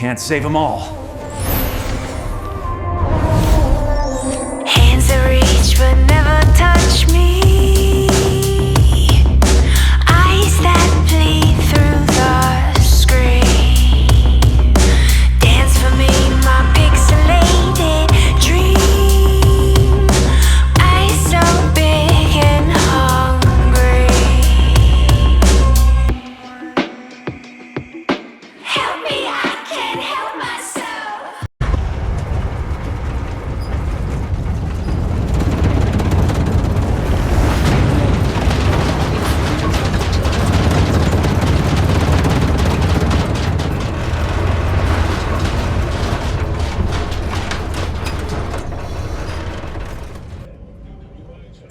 can't save them all. Hands that reach but never touch me. Eyes that bleed through the screen. Dance for me, my pixelated dream. Eyes so big and hungry. Help me, I can't help myself.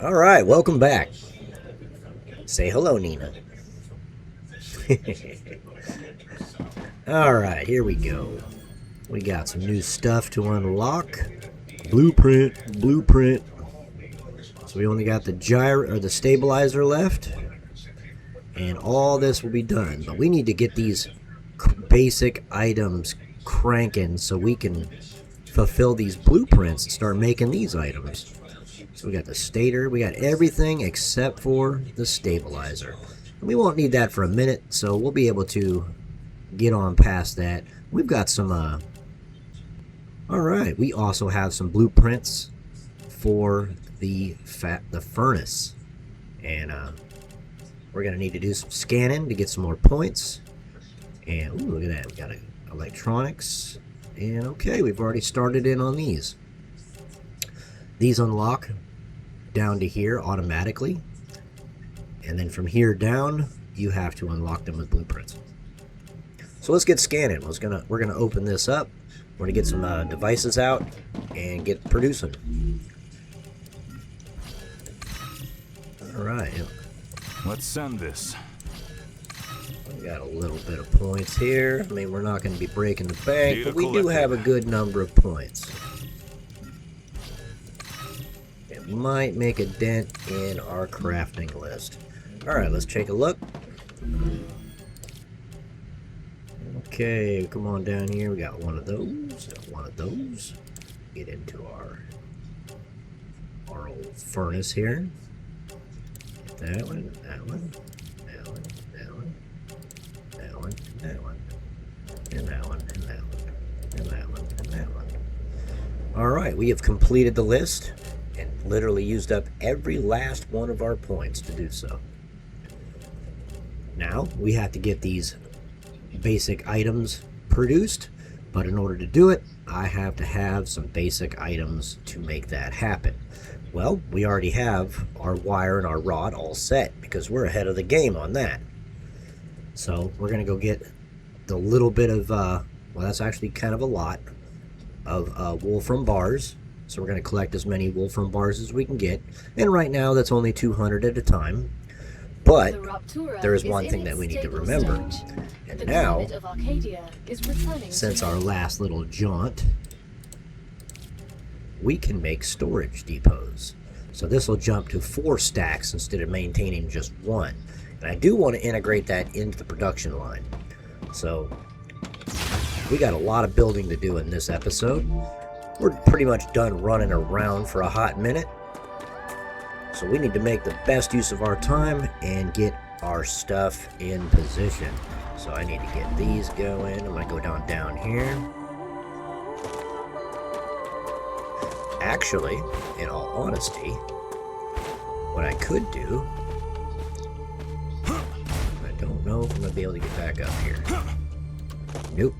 All right, welcome back. Say hello, Nina. All right, here we go. We got some new stuff to unlock. Blueprint. So we only got the gyro or the stabilizer left, and all this will be done. But we need to get these basic items cranking so we can fulfill these blueprints and start making these items. So we got the stator, we got everything except for the stabilizer. We won't need that for a minute, so we'll be able to get on past that. We've got some, alright, we also have some blueprints for the furnace. And, we're going to need to do some scanning to get some more points. And, ooh, look at that, we got electronics. And, okay, we've already started in on these. These unlock down to here automatically, and then from here down you have to unlock them with blueprints. So let's get scanning. We're gonna open this up. We're gonna get some devices out and get producing. All right, Let's send this. we got a little bit of points here. I mean, we're not going to be breaking the bank, but we do have a good number of points. Might make a dent in our crafting list. Alright, let's take a look. Okay, come on down here. We got one of those. Get into our old furnace here. Get that one, that one, that one, that one, that one, that one, and that one, and that one, and that one, and that one. Alright, we have completed the list. And literally used up every last one of our points to do so. Now we have to get these basic items produced, but in order to do it, I have to have some basic items to make that happen. Well, we already have our wire and our rod all set because we're ahead of the game on that. So we're gonna go get the little bit of well, that's actually kind of a lot of wolfram bars. So we're going to collect as many wolfram bars as we can get. And right now that's only 200 at a time. But there is one thing that we need to remember. And now, since our last little jaunt, we can make storage depots. So this will jump to 4 stacks instead of maintaining just 1. And I do want to integrate that into the production line. So we got a lot of building to do in this episode. We're pretty much done running around for a hot minute. So we need to make the best use of our time and get our stuff in position. So I need to get these going. I'm going to go down here. Actually, in all honesty, what I could do, I don't know if I'm going to be able to get back up here. Nope.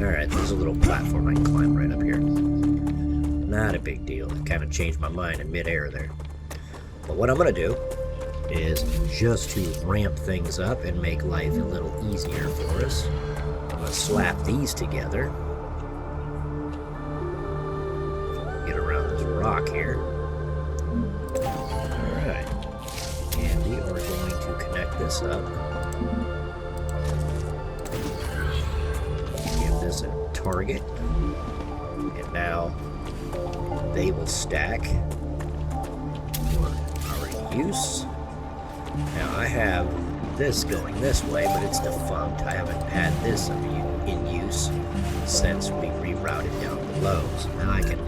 Alright, there's a little platform I can climb right up here. Not a big deal. It kind of changed my mind in midair there. But what I'm going to do is just to ramp things up and make life a little easier for us. I'm going to slap these together. Get around this rock here. Alright. And we are going to connect this up. Give this a target. And now they will stack for our use. Now I have this going this way, but it's defunct. I haven't had this in use since we rerouted down below. So now I can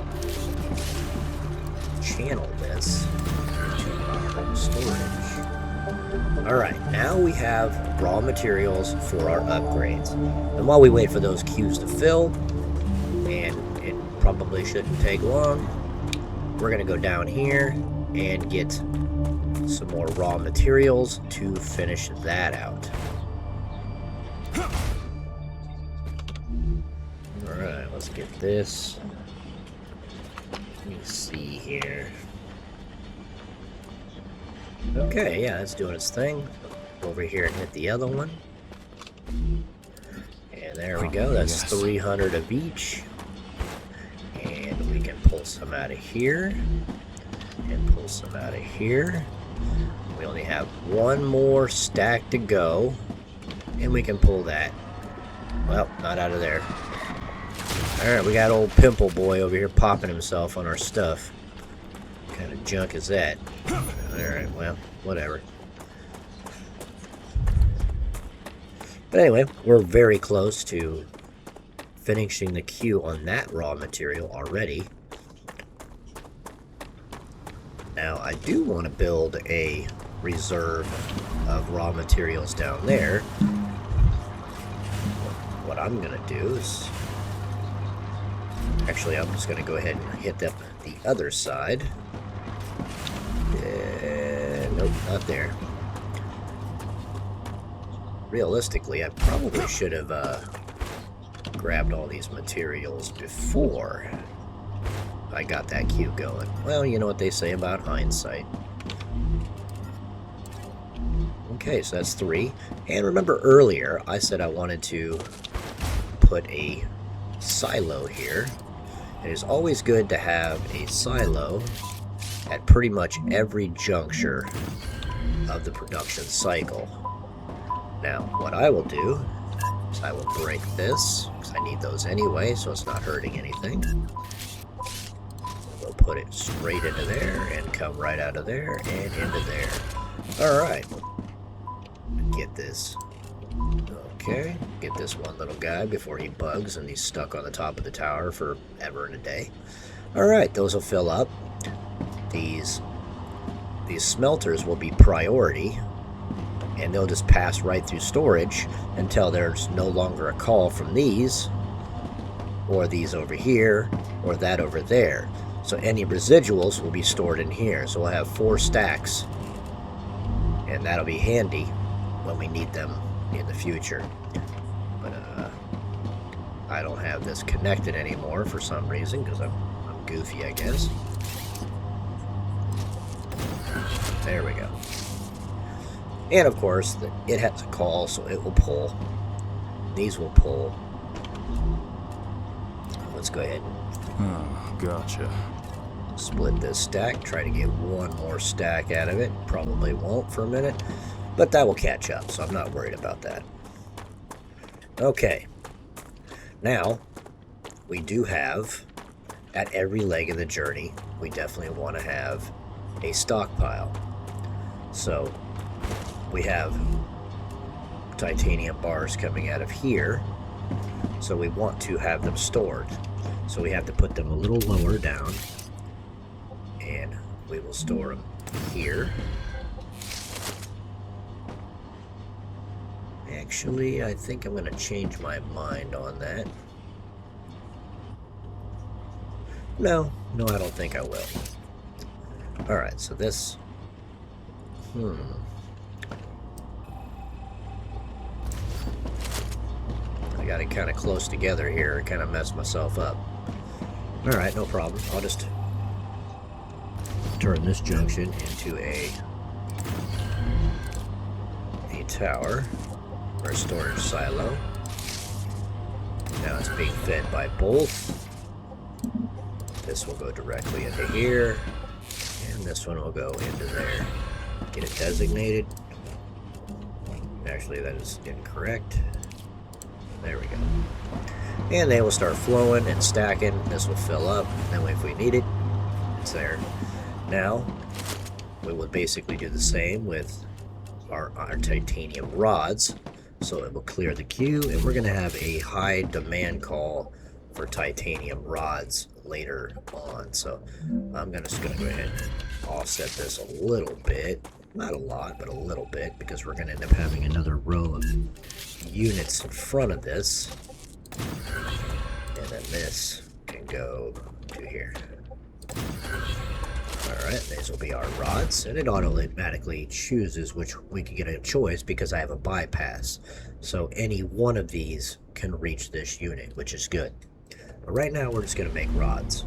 channel this into our storage. Alright, now we have raw materials for our upgrades. And while we wait for those queues to fill, and it probably shouldn't take long, we're going to go down here and get some more raw materials to finish that out. Alright, let's get this. Let me see here. Okay, yeah, it's doing its thing. Over here and hit the other one. And there we go, that's 300 of each. And we can pull some out of here. And pull some out of here. We only have one more stack to go. And we can pull that. Well, not out of there. Alright, we got old Pimple Boy over here popping himself on our stuff. What kind of junk is that? Alright, well, whatever. But anyway, we're very close to finishing the queue on that raw material already. Now, I do want to build a reserve of raw materials down there. What I'm going to do is... Actually, I'm just going to go ahead and hit the other side. Nope, not there. Realistically, I probably should have grabbed all these materials before I got that queue going. Well, you know what they say about hindsight. Okay, so that's 3. And remember earlier, I said I wanted to put a silo here. It is always good to have a silo at pretty much every juncture of the production cycle. Now, what I will do is I will break this, because I need those anyway, so it's not hurting anything. We'll put it straight into there, and come right out of there, and into there. Alright. Get this. Okay, get this one little guy before he bugs and he's stuck on the top of the tower for ever and a day. Alright, those will fill up. These smelters will be priority, and they'll just pass right through storage until there's no longer a call from these, or these over here, or that over there. So any residuals will be stored in here. So we'll have 4 stacks, and that'll be handy when we need them in the future. But I don't have this connected anymore for some reason, because I'm goofy, I guess. There we go. And of course, it has a call, so it will pull. These will pull. Let's go ahead and Oh, gotcha. split this stack. Try to get one more stack out of it. Probably won't for a minute, but that will catch up, so I'm not worried about that. Okay. Now, we do have, at every leg of the journey, we definitely want to have a stockpile. So, we have titanium bars coming out of here, so we want to have them stored. So we have to put them a little lower down, and we will store them here. Actually, I think I'm going to change my mind on that. No, I don't think I will. Alright, so this... I got it kind of close together here. I kind of messed myself up. Alright, no problem. I'll just turn this junction into a tower, or a storage silo. Now it's being fed by both. This will go directly into here, and this one will go into there. Get it designated. Actually, that is incorrect. There we go. And they will start flowing and stacking. This will fill up. Then if we need it, it's there. Now, we will basically do the same with our titanium rods, so it will clear the queue, and we're going to have a high demand call for titanium rods later on. So I'm just going to go ahead and offset this a little bit, not a lot, but a little bit, because we're going to end up having another row of units in front of this, and then this can go to here. Alright, these will be our rods, and it automatically chooses which we can get a choice because I have a bypass. So any one of these can reach this unit, which is good. But right now we're just going to make rods.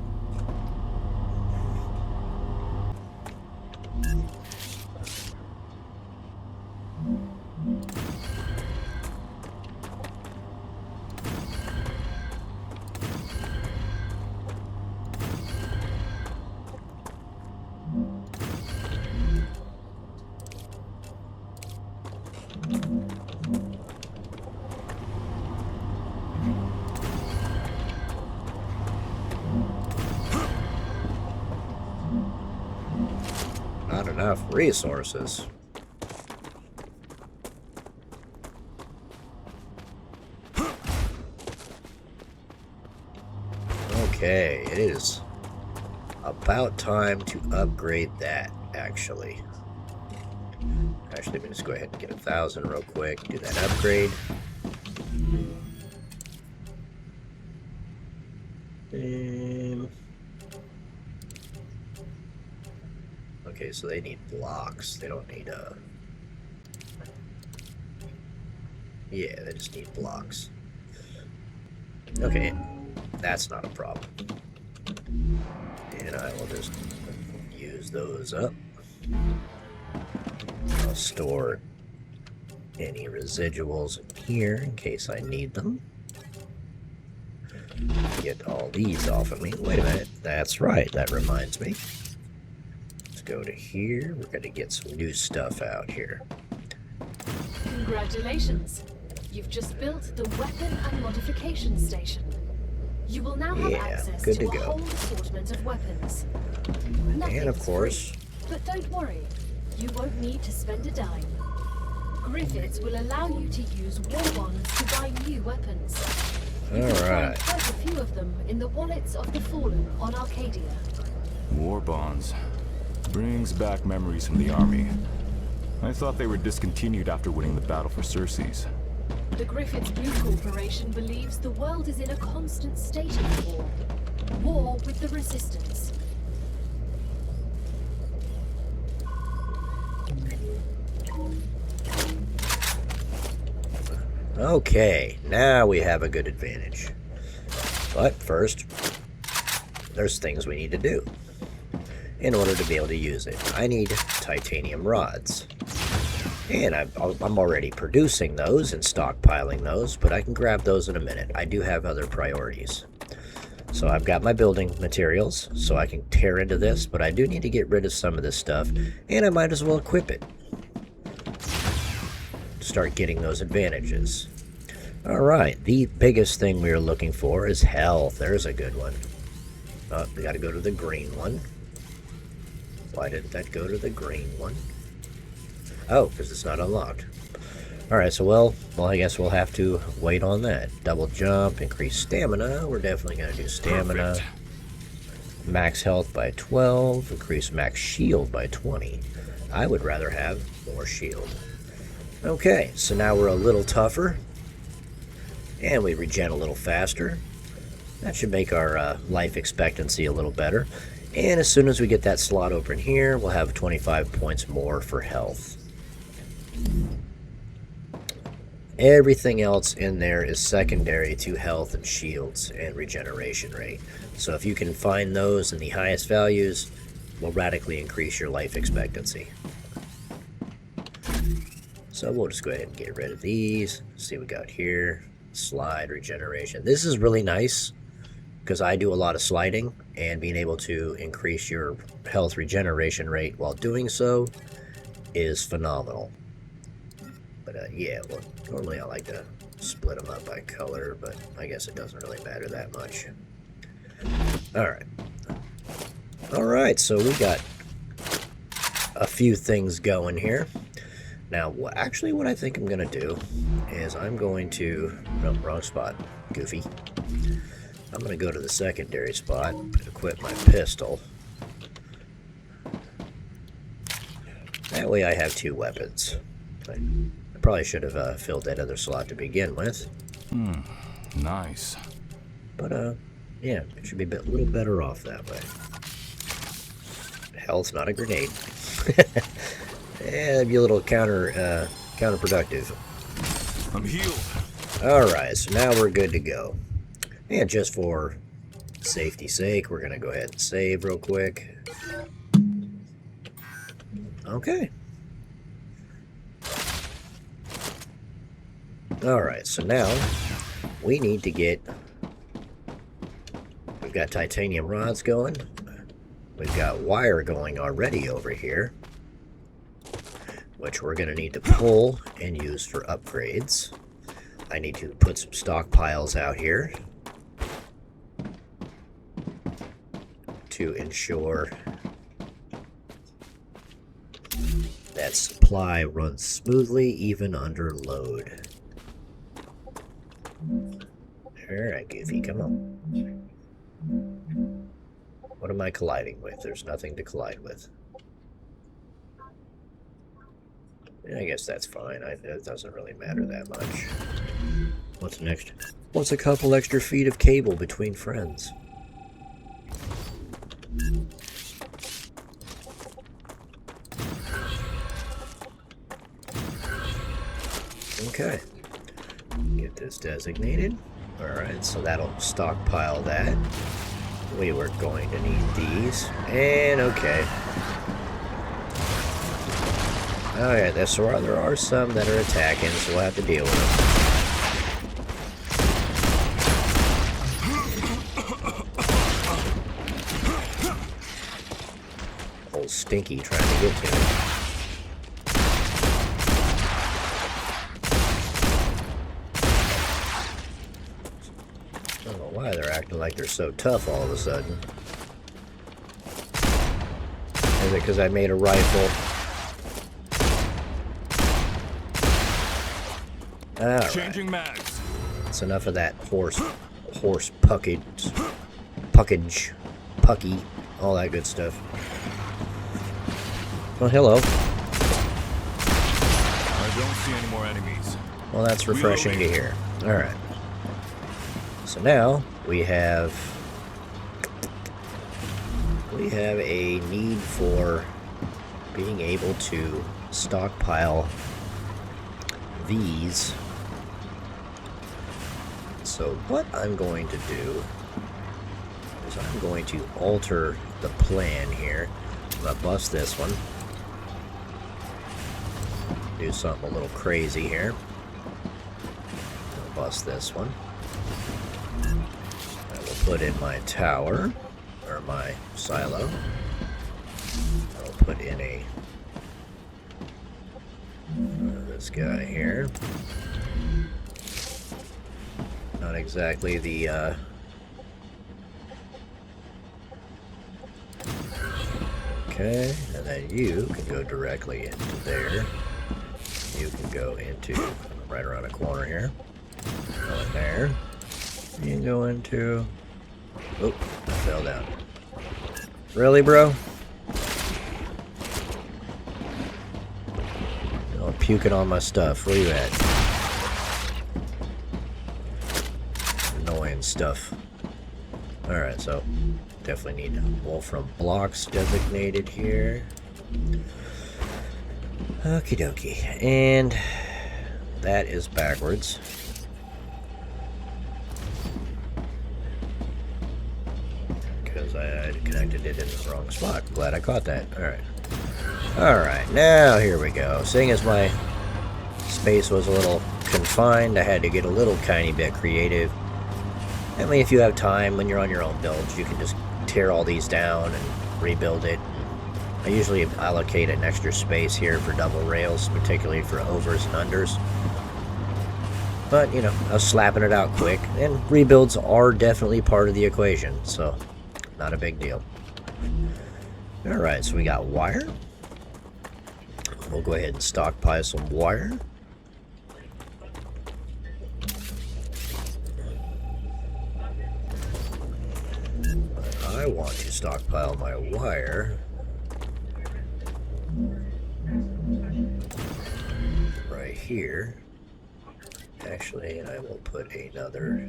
Not enough resources. Okay, it is about time to upgrade that, actually. Actually, let me just go ahead and get 1,000 real quick, do that upgrade. Okay, so they need blocks. They don't need, yeah, they just need blocks. Okay, that's not a problem. And I will just use those up. I'll store any residuals in here in case I need them. Get all these off of me. Wait a minute. That's right. That reminds me. Let's go to here. We're going to get some new stuff out here. Congratulations. You've just built the weapon and modification station. You will now have access good to to a go. whole assortment of weapons. And of Nothing's course, free, but don't worry. You won't need to spend a dime. Griffiths will allow you to use war bonds to buy new weapons. You can alright. find quite a few of them in the wallets of the fallen on Arcadia. War bonds. Brings back memories from the army. I thought they were discontinued after winning the battle for Circes. The Griffiths Blue Corporation believes the world is in a constant state of war. War with the Resistance. Okay, now we have a good advantage. But first, there's things we need to do in order to be able to use it. I need titanium rods. And I'm already producing those and stockpiling those, but I can grab those in a minute. I do have other priorities. So I've got my building materials, so I can tear into this, but I do need to get rid of some of this stuff, and I might as well equip it. Start getting those advantages. Alright, the biggest thing we are looking for is health. There's a good one. Oh, we gotta go to the green one. Why didn't that go to the green one? Oh, because it's not unlocked. Alright, so well, I guess we'll have to wait on that. Double jump, increase stamina. We're definitely going to do stamina. Perfect. Max health by 12. Increase max shield by 20. I would rather have more shield. Okay, so now we're a little tougher. And we regen a little faster. That should make our life expectancy a little better. And as soon as we get that slot open here, we'll have 25 points more for health. Everything else in there is secondary to health and shields and regeneration rate. So if you can find those in the highest values, will radically increase your life expectancy. So we'll just go ahead and get rid of these. See what we got here. Slide regeneration. This is really nice because I do a lot of sliding, and being able to increase your health regeneration rate while doing so is phenomenal. But yeah, well, normally I like to split them up by color, but I guess it doesn't really matter that much. Alright, so we got a few things going here. Now, actually what I think I'm going to do is I'm going to... No, wrong spot. Goofy. I'm going to go to the secondary spot, equip my pistol. That way I have 2 weapons. I probably should have filled that other slot to begin with. Nice. But, yeah, it should be a little better off that way. Health, not a grenade. It'd be a little counterproductive. I'm healed. Alright, so now we're good to go. And just for safety's sake, we're going to go ahead and save real quick. Okay. Alright, so now we need to get... We've got titanium rods going. We've got wire going already over here, which we're going to need to pull and use for upgrades. I need to put some stockpiles out here to ensure that supply runs smoothly even under load. Alright, Goofy, come on. What am I colliding with? There's nothing to collide with. I guess that's fine. It doesn't really matter that much. What's next? What's a couple extra feet of cable between friends? Okay. Get this designated. Alright, so that'll stockpile that. We were going to need these. And okay. Oh yeah, there are some that are attacking, so we'll have to deal with them. Old Stinky trying to get to me. I don't know why they're acting like they're so tough all of a sudden. Is it because I made a rifle? Right. Changing mags. That's enough of that horse pucky, all that good stuff. Well, hello. I don't see any more enemies. Well, that's refreshing to hear. All right. So now we have a need for being able to stockpile these. So what I'm going to do is I'm going to alter the plan here. I'm going to bust this one. Do something a little crazy here. I'll bust this one. I will put in my tower, or my silo. I'll put in a this guy here. Not exactly the okay, and then you can go directly into there. You can go into right around the corner here. Go in there. You can go into... Oh, I fell down. Really, bro? I'm puking on my stuff. Where you at? Annoying stuff. Alright, so definitely need wolfram blocks designated here. Okie dokie. And that is backwards. Because I had connected it in the wrong spot. Glad I caught that. Alright. Alright, now here we go. Seeing as my space was a little confined, I had to get a little tiny bit creative. I mean, if you have time when you're on your own builds, you can just tear all these down and rebuild it. I usually allocate an extra space here for double rails, particularly for overs and unders. But, you know, I was slapping it out quick, and rebuilds are definitely part of the equation, so not a big deal. Alright, so we got wire. We'll go ahead and stockpile some wire. I want to stockpile my wire right here. Actually, I will put another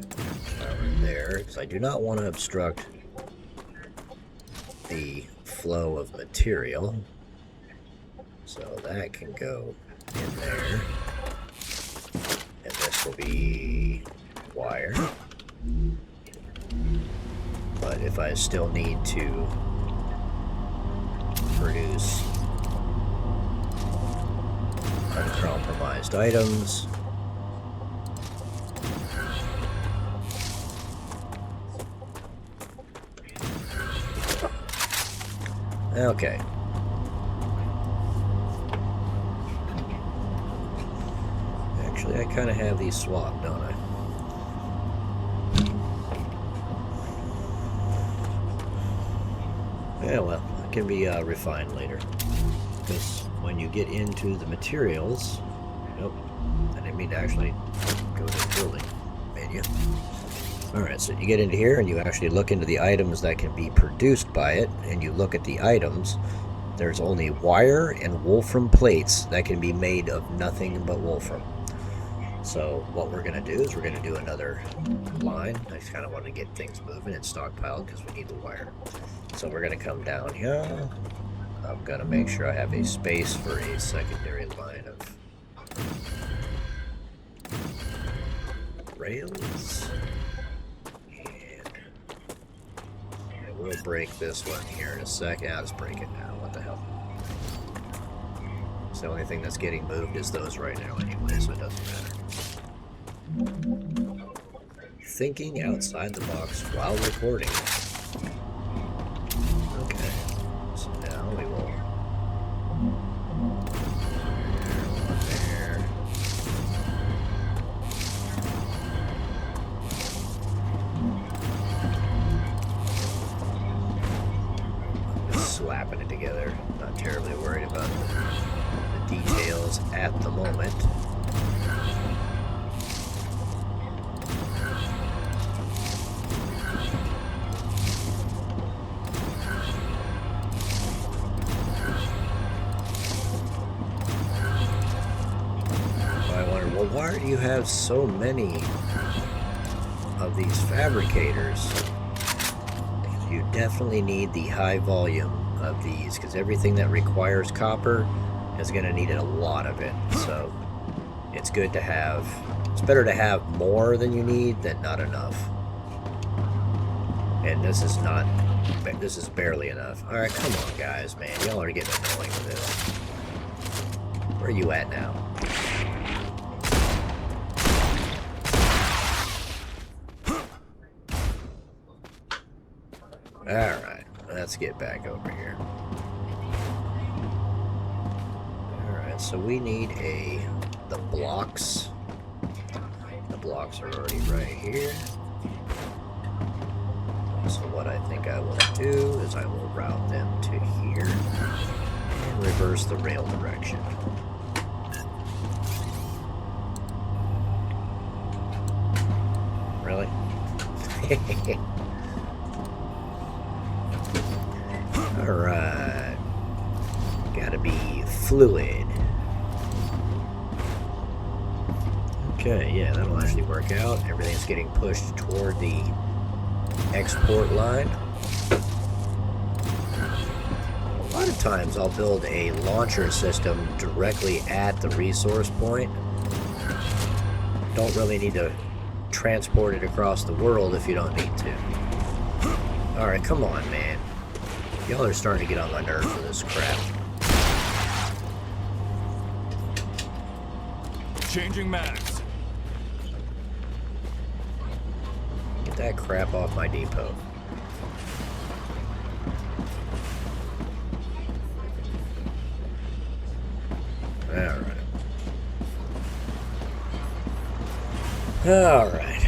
tower there because I do not want to obstruct the flow of material. So that can go in there. And this will be wire. But if I still need to produce uncompromised items, okay. Actually, I kind of have these swapped, don't I? Yeah, well, it can be refined later. Because when you get into the materials... Nope, I didn't mean to actually go to the building menu. Alright, so you get into here and you actually look into the items that can be produced by it, and you look at the items. There's only wire and wolfram plates that can be made of nothing but wolfram. So what we're going to do is we're going to do another line. I just kind of want to get things moving and stockpiled because we need the wire. So we're going to come down here. I'm going to make sure I have a space for a secondary line of rails. And I will break this one here in a second. I'll just break it now. What the hell? So the only thing that's getting moved is those right now anyway, so it doesn't matter. Thinking outside the box while recording. Okay, so now we will... There. I'm just slapping it together. Not terribly worried about the details at the moment. Why do you have so many of these fabricators? You definitely need the high volume of these because everything that requires copper is going to need a lot of it. So it's good to have, it's better to have more than you need than not enough. And this is not, this is barely enough. Alright, come on guys, man. Y'all are getting annoying with this. Where are you at now? Alright, let's get back over here. Alright, so we need the blocks. The blocks are already right here. So what I think I will do is I will route them to here and reverse the rail direction. Really? Alright. Gotta be fluid. Okay, yeah, that'll actually work out. Everything's getting pushed toward the export line. A lot of times I'll build a launcher system directly at the resource point. Don't really need to transport it across the world if you don't need to. Alright, come on, man. Y'all are starting to get on my nerves for this crap. Changing mags. Get that crap off my depot. Alright. Alright.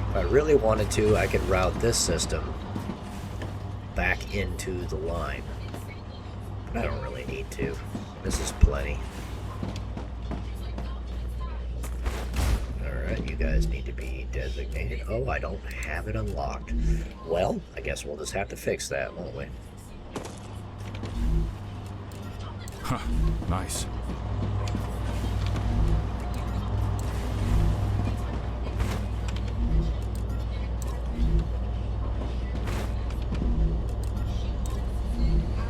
If I really wanted to, I could route this system back into the line. But I don't really need to. This is plenty. Alright, you guys need to be designated. Oh, I don't have it unlocked. Well, I guess we'll just have to fix that, won't we? Huh, nice.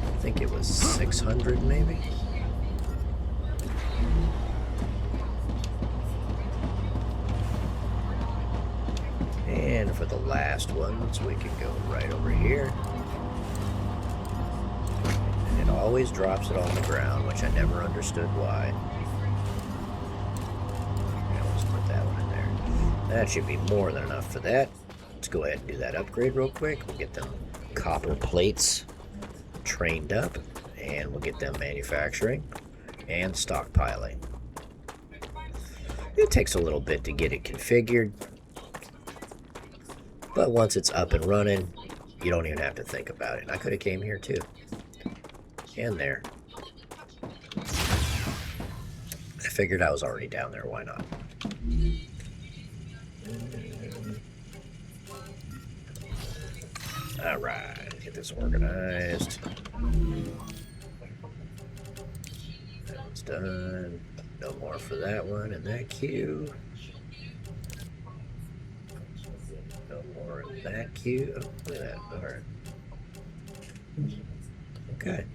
I think it was 600 maybe? And for the last ones, we can go right over here. And it always drops it on the ground, which I never understood why. Yeah, let's put that one in there. That should be more than enough for that. Let's go ahead and do that upgrade real quick. We'll get them copper plates trained up, and we'll get them manufacturing and stockpiling. It takes a little bit to get it configured, but once it's up and running, you don't even have to think about it. I could have came here too. And there. I figured I was already down there, why not? Alright, get this organized. That one's done. No more for that one in that queue. No more in that queue. Oh, look at that. Alright. Okay.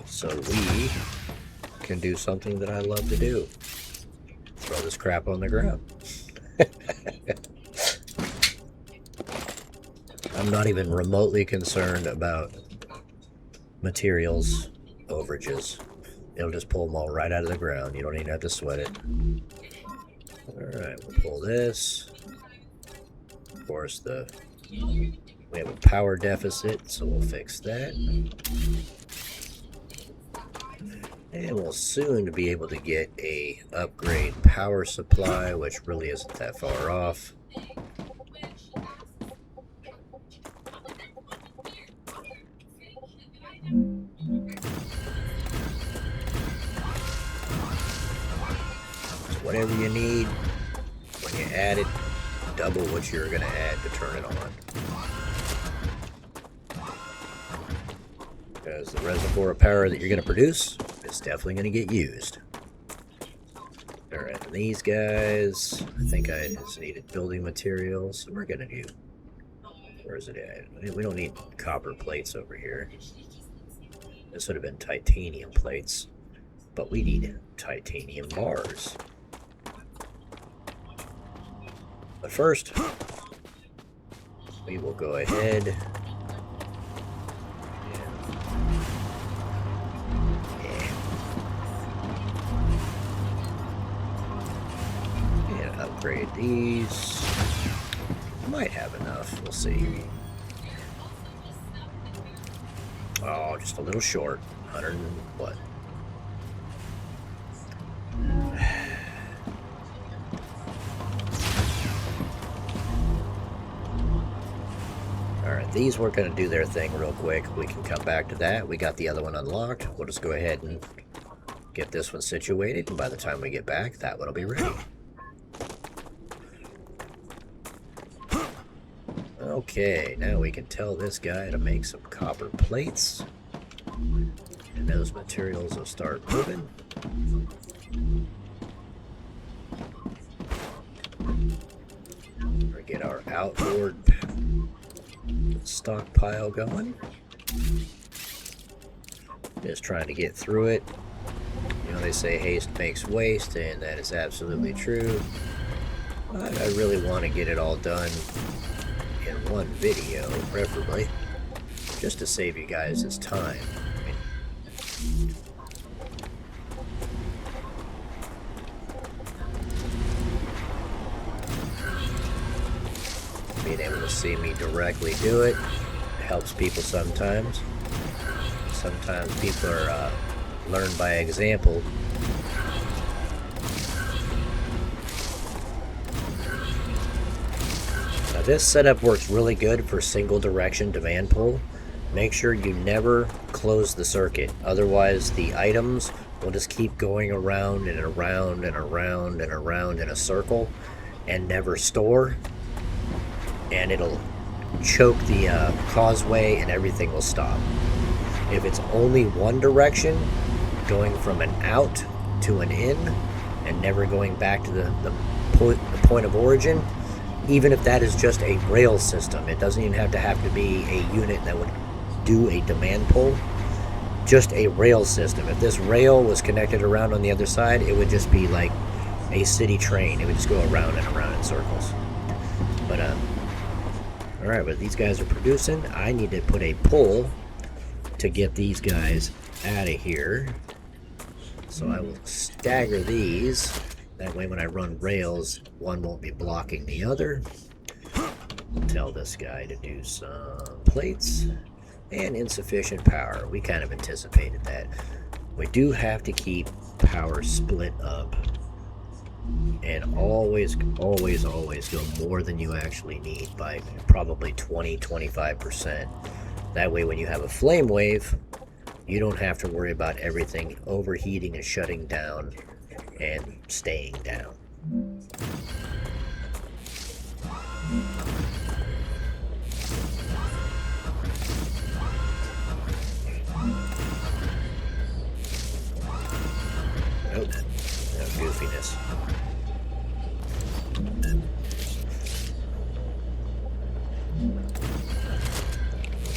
So we can do something that I love to do. Throw this crap on the ground. I'm not even remotely concerned about materials overages. It'll just pull them all right out of the ground. You don't even have to sweat it. Alright, we'll pull this. Of course, we have a power deficit, so we'll fix that. And we'll soon be able to get a upgrade power supply, which really isn't that far off. So whatever you need, when you add it, double what you're going to add to turn it on. Because the reservoir of power that you're going to produce is definitely going to get used. Alright, and these guys, I think I just needed building materials. So we're going to do... Where is it at? We don't need copper plates over here. This would have been titanium plates. But we need titanium bars. But first, we will go ahead and upgrade these. Might have enough, we'll see. Oh, just a little short. 100 and what? Alright, these weren't going to do their thing real quick. We can come back to that. We got the other one unlocked. We'll just go ahead and get this one situated, and by the time we get back, that one will be ready. Okay, now we can tell this guy to make some copper plates. And those materials will start moving. Or get our outboard stockpile going. Just trying to get through it. You know, they say haste makes waste, and that is absolutely true. But I really want to get it all done in one video, preferably, just to save you guys this time. Being able to see me directly do it helps people sometimes. Sometimes people are learn by example. This setup works really good for single direction demand pull. Make sure you never close the circuit. Otherwise, the items will just keep going around and around and around and around in a circle and never store. And it'll choke the causeway and everything will stop. If it's only one direction, going from an out to an in and never going back to the point of origin, even if that is just a rail system, it doesn't even have to be a unit that would do a demand pull, just a rail system. If this rail was connected around on the other side, it would just be like a city train. It would just go around and around in circles. But alright, but these guys are producing. I need to put a pull to get these guys out of here. So I will stagger these. That way when I run rails, one won't be blocking the other. Tell this guy to do some plates. And insufficient power. We kind of anticipated that. We do have to keep power split up. And always, always, always go more than you actually need by probably 20-25%. That way when you have a flame wave, you don't have to worry about everything overheating and shutting down and staying down. Nope, no goofiness.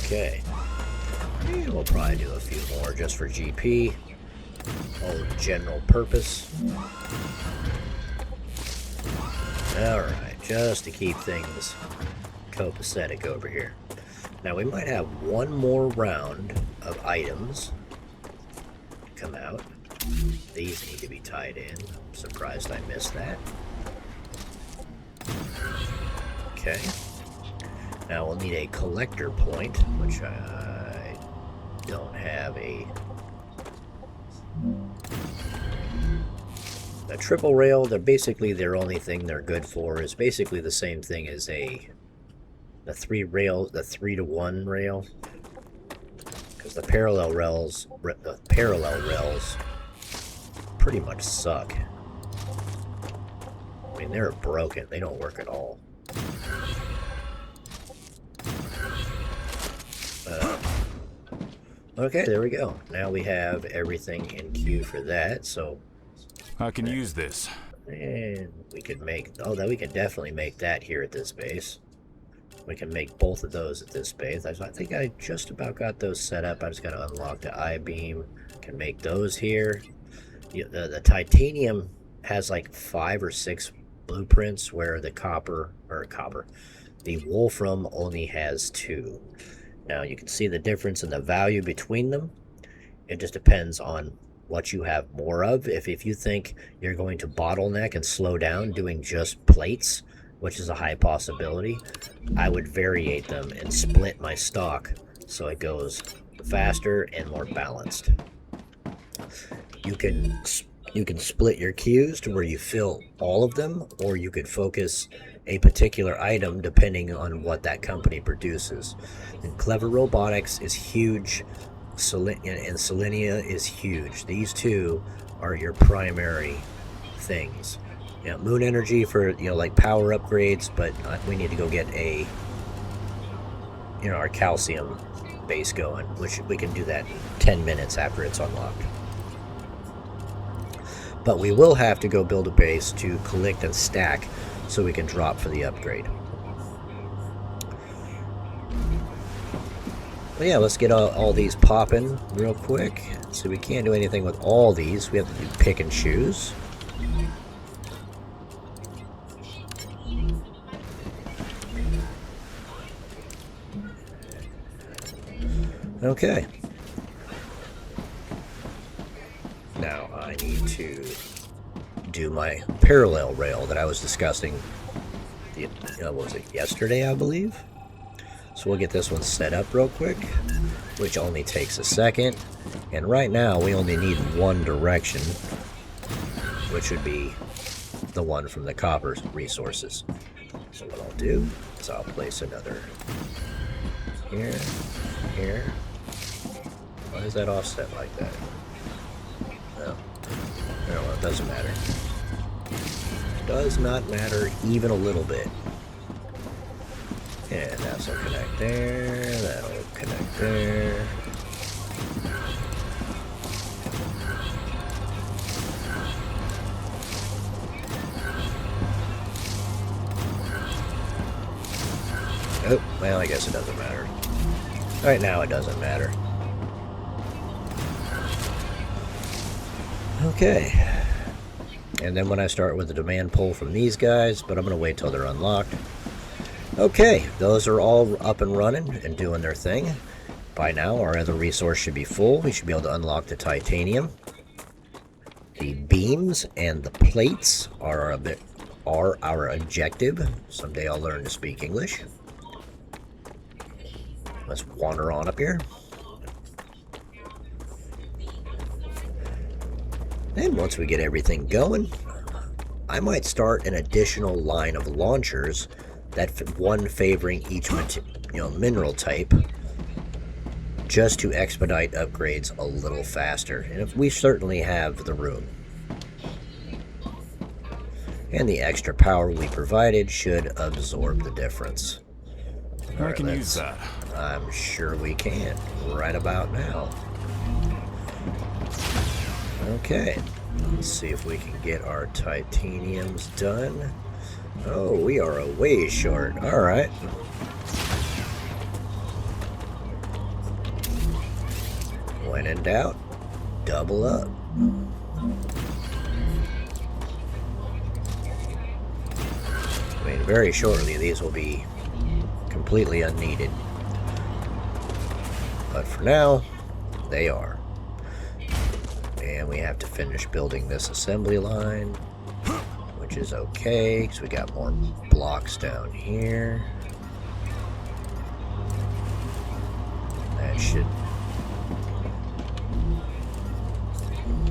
Okay. And we'll probably do a few more just for GP. All general purpose. Alright, just to keep things copacetic over here. Now we might have one more round of items come out. These need to be tied in. I'm surprised I missed that. Okay. Now we'll need a collector point, which I don't have a triple rail. They're basically, their only thing they're good for is basically the same thing as the 3-to-1 rail, because the parallel rails pretty much suck. I mean, they're broken. They don't work at all. Okay, there we go. Now we have everything in queue for that, so I can use this. and we could make, oh, that we can definitely make that here at this base. We can make both of those at this base. I think I just about got those set up. I just got to unlock the I-beam. Can make those here. The titanium has like 5 or 6 blueprints, where the the wolfram only has 2. Now you can see the difference in the value between them. It just depends on what you have more of. If you think you're going to bottleneck and slow down doing just plates, which is a high possibility, I would variate them and split my stock so it goes faster and more balanced. You can split your queues to where you fill all of them, or you could focus a particular item depending on what that company produces. And Clever Robotics is huge, and Selenia is huge. These two are your primary things. Moon Energy for, like power upgrades, but we need to go get our calcium base going, which we can do that in 10 minutes after it's unlocked. But we will have to go build a base to collect and stack so we can drop for the upgrade. But yeah, let's get all these popping real quick. So we can't do anything with all these. We have to do pick and choose. Okay. Now I need to do my parallel rail that I was discussing, what was it, yesterday, I believe? So we'll get this one set up real quick, which only takes a second. And right now we only need one direction, which would be the one from the copper resources. So what I'll do is I'll place another here, here, 1, Why is that offset like that? No. Well, it doesn't matter. Does not matter even a little bit. And that'll connect there. That'll connect there. Oh, well, I guess it doesn't matter. Right now, it doesn't matter. Okay. And then when I start with the demand pull from these guys, but I'm going to wait till they're unlocked. Okay, those are all up and running and doing their thing. By now, our other resource should be full. We should be able to unlock the titanium. The beams and the plates are our objective. Someday I'll learn to speak English. Let's wander on up here. And once we get everything going, I might start an additional line of launchers, that one favoring each mineral type, just to expedite upgrades a little faster. And if we certainly have the room. And the extra power we provided should absorb the difference. I can use that. I'm sure we can, right about now. Okay, let's see if we can get our titaniums done. Oh, we are a way short. Alright. When in doubt, double up. I mean, very shortly these will be completely unneeded. But for now, they are. And we have to finish building this assembly line, which is okay, because we got more blocks down here. That should...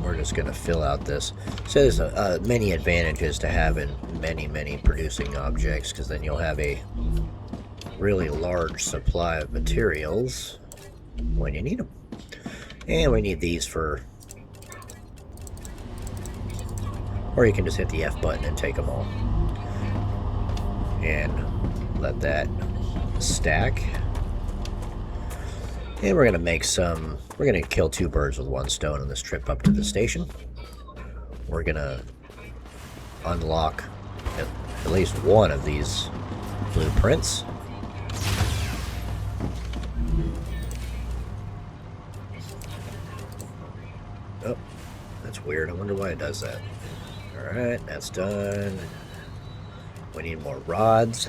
We're just going to fill out this. So there's many advantages to having many producing objects, because then you'll have a really large supply of materials when you need them. And we need these for... Or you can just hit the F button and take them all. And let that stack. And we're going to make some... We're going to kill two birds with one stone on this trip up to the station. We're going to unlock at least one of these blueprints. Oh, that's weird. I wonder why it does that. Alright, that's done. We need more rods.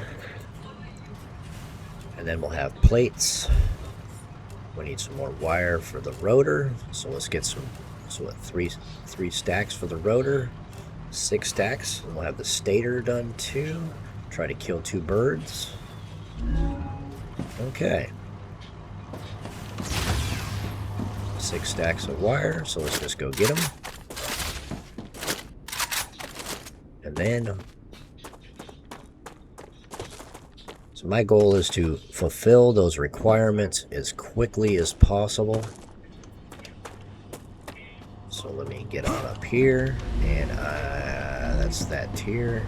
And then we'll have plates. We need some more wire for the rotor. So let's get some, so what, three stacks for the rotor. 6 stacks. And we'll have the stator done too. Try to kill 2 birds. Okay. 6 stacks of wire, so let's just go get them. And then, so my goal is to fulfill those requirements as quickly as possible. So let me get on up here, and that's that tier.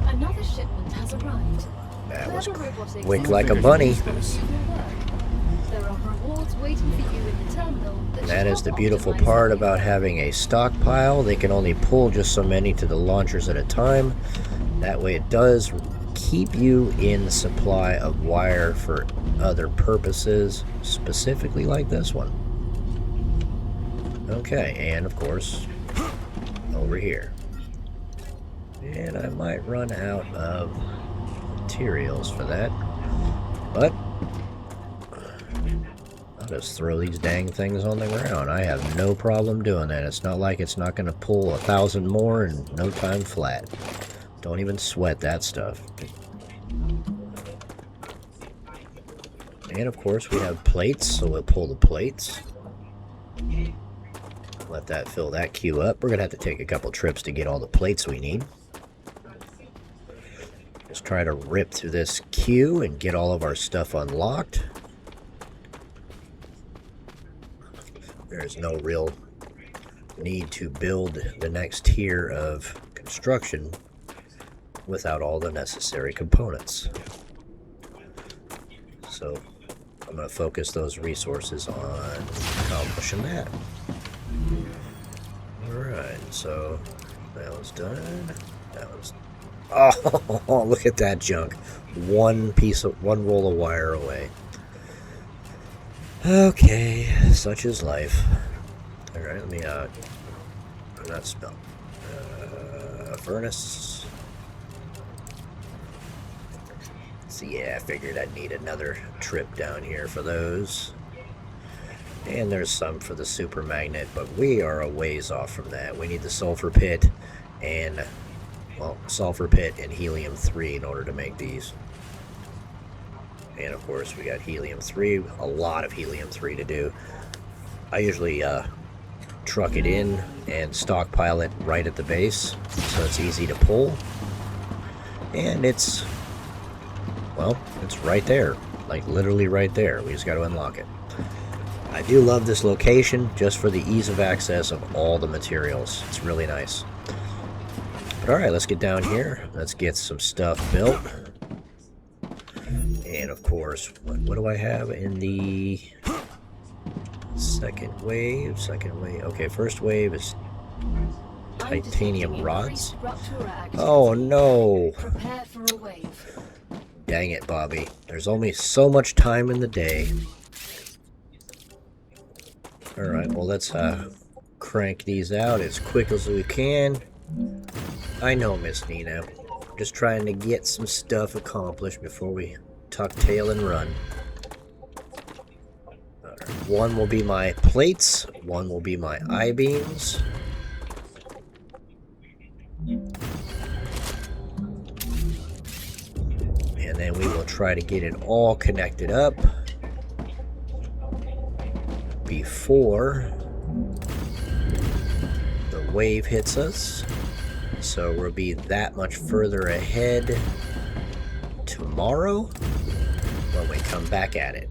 Another shipment has arrived. That was Clever robotics quick and like a Figured bunny. you'd use this. There are rewards waiting for you in the terminal. That is the beautiful part about having a stockpile. They can only pull just so many to the launchers at a time. That way it does keep you in supply of wire for other purposes, specifically like this one. Okay, and of course, over here. And I might run out of materials for that, but I'll just throw these dang things on the ground. I have no problem doing that. It's not like it's not going to pull 1,000 more in no time flat. Don't even sweat that stuff. And of course we have plates, so we'll pull the plates. Let that fill that queue up. We're going to have to take a couple trips to get all the plates we need. Just try to rip through this queue and get all of our stuff unlocked. there's no real need to build the next tier of construction without all the necessary components. So I'm going to focus those resources on accomplishing that. Alright, so that was done. That was... Oh, look at that junk. One roll of wire away. Okay, such is life. Alright, let me, not smell. Furnace. So yeah, I figured I'd need another trip down here for those. And there's some for the super magnet, but we are a ways off from that. We need the sulfur pit and, well, sulfur pit and helium-3 in order to make these. And of course we got helium-3, a lot of helium-3 to do. I usually truck it in and stockpile it right at the base, so it's easy to pull. And it's, well, it's right there, like literally right there. We just got to unlock it. I do love this location just for the ease of access of all the materials. It's really nice. But alright, let's get down here. Let's get some stuff built. And of course, what do I have in the second wave? Okay, first wave is titanium rods. Oh no! Prepare for a wave. Dang it, Bobby. There's only so much time in the day. Alright, well let's crank these out as quick as we can. I know, Miss Nina. Just trying to get some stuff accomplished before we tuck tail and run. Right, one will be my plates, one will be my I-beams. And then we will try to get it all connected up before the wave hits us. So we'll be that much further ahead tomorrow when we come back at it.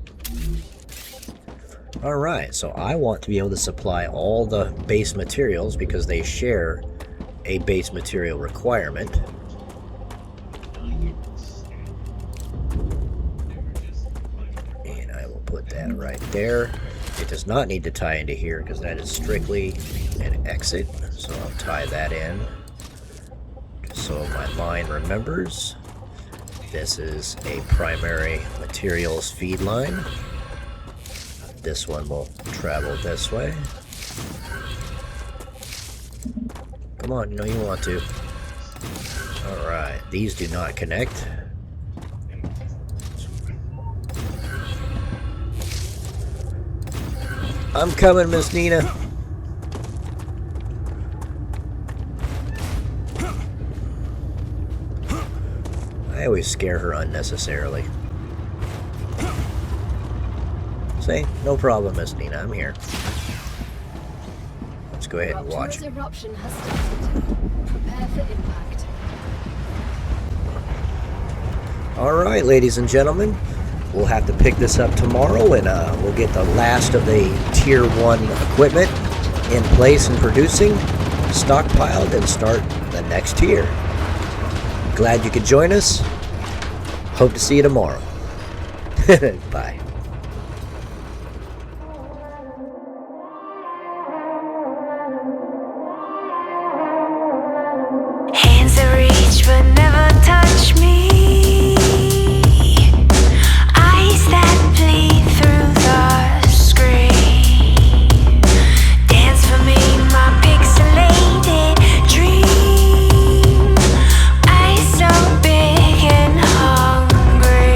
Alright, so I want to be able to supply all the base materials because they share a base material requirement. And I will put that right there. It does not need to tie into here because that is strictly an exit. So I'll tie that in just so my line remembers. This is a primary materials feed line. This one will travel this way. Come on, you know you want to. Alright, these do not connect. I'm coming, Miss Nina. I always scare her unnecessarily. Say, no problem, Miss Nina. I'm here. Let's go ahead and watch. Rupture's eruption has started. Prepare for impact. Alright, ladies and gentlemen. We'll have to pick this up tomorrow, and we'll get the last of the Tier 1 equipment in place and producing, stockpiled, and start the next tier. Glad you could join us. Hope to see you tomorrow. Bye. Hands that reach but never touch me. Eyes that bleed through the screen. Dance for me, my pixelated dream. Eyes so big and hungry.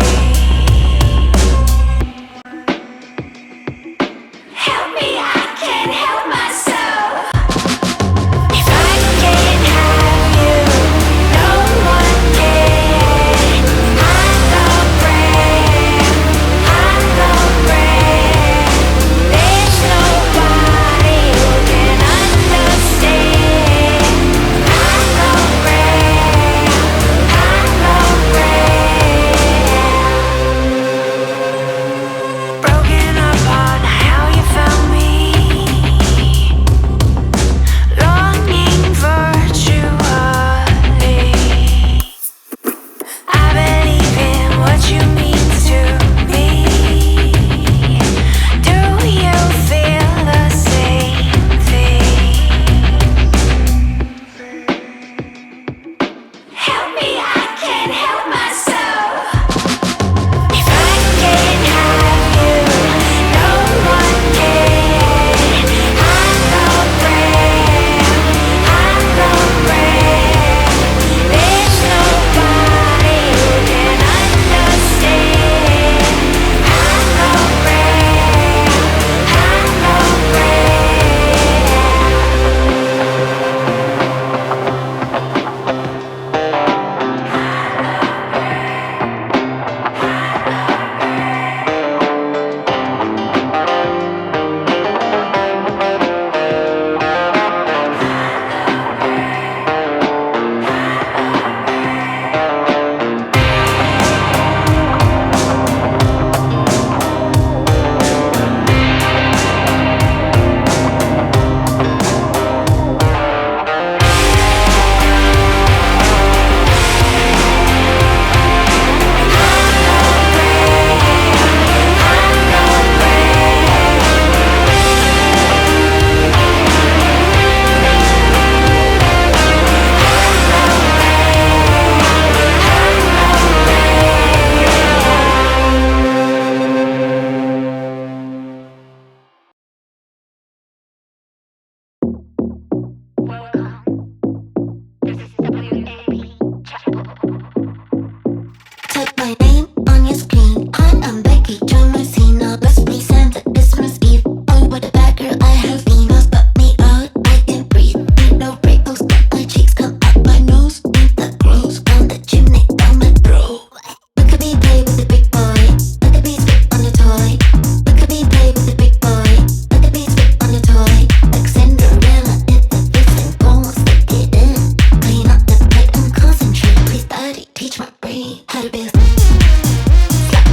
my name on your screen. I am Becky, join my scene now. Let's present the Christmas Eve. Oh, what a bad girl I have been. Now spot me out, I can breathe. Need no break, oh, spot my cheeks come up my nose. Need the gross down the chimney, down my throat. Look at me play with the big boy. Look at me spit on the toy. Look at me play with the big boy. Look at me spit on the toy. Like Cinderella, hit the fist and go and stick it in. Clean up the plate and concentrate. Please, daddy, teach my brain how to be. Slap,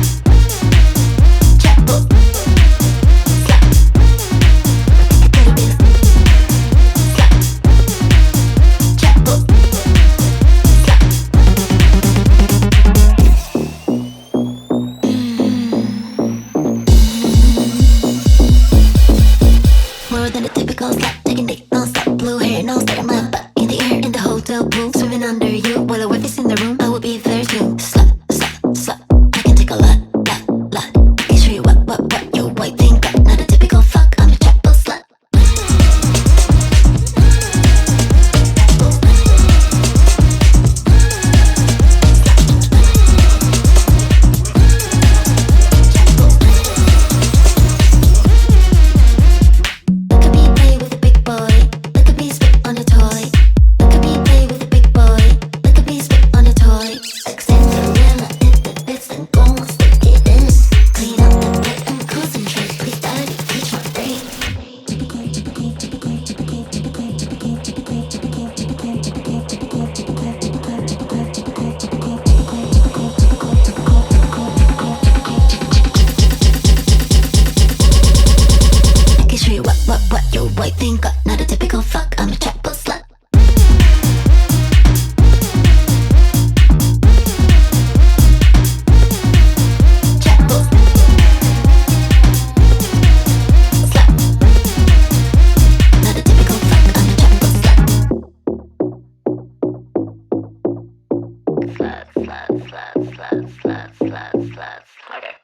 chapel, slap, gotta be. Slap, chapel, slap. More than a typical slap, taking dick, don't stop. Blue hair, no stare, my butt in the air, in the hotel pool, swimming under you. While the wife is in the room, I will be there too. Slap, slap, slap. I can take a lot, lot. I can show you what your white thing got. Not a typical fuck, I'm a chapel slut. Look at me play with the big boy. Look at me spit on a toy. Look at me play with the big boy. Look at me spit on a toy. Like Cinderella, hit the bits and go and stick it in. Clean up the plate and concentrate. Please, daddy, teach my brain. I can show you what your white thing got. Not a typical fuck, I'm a chapel slut. Chapel slut. Not a typical fuck, I'm a chapel slut. Slut. Okay.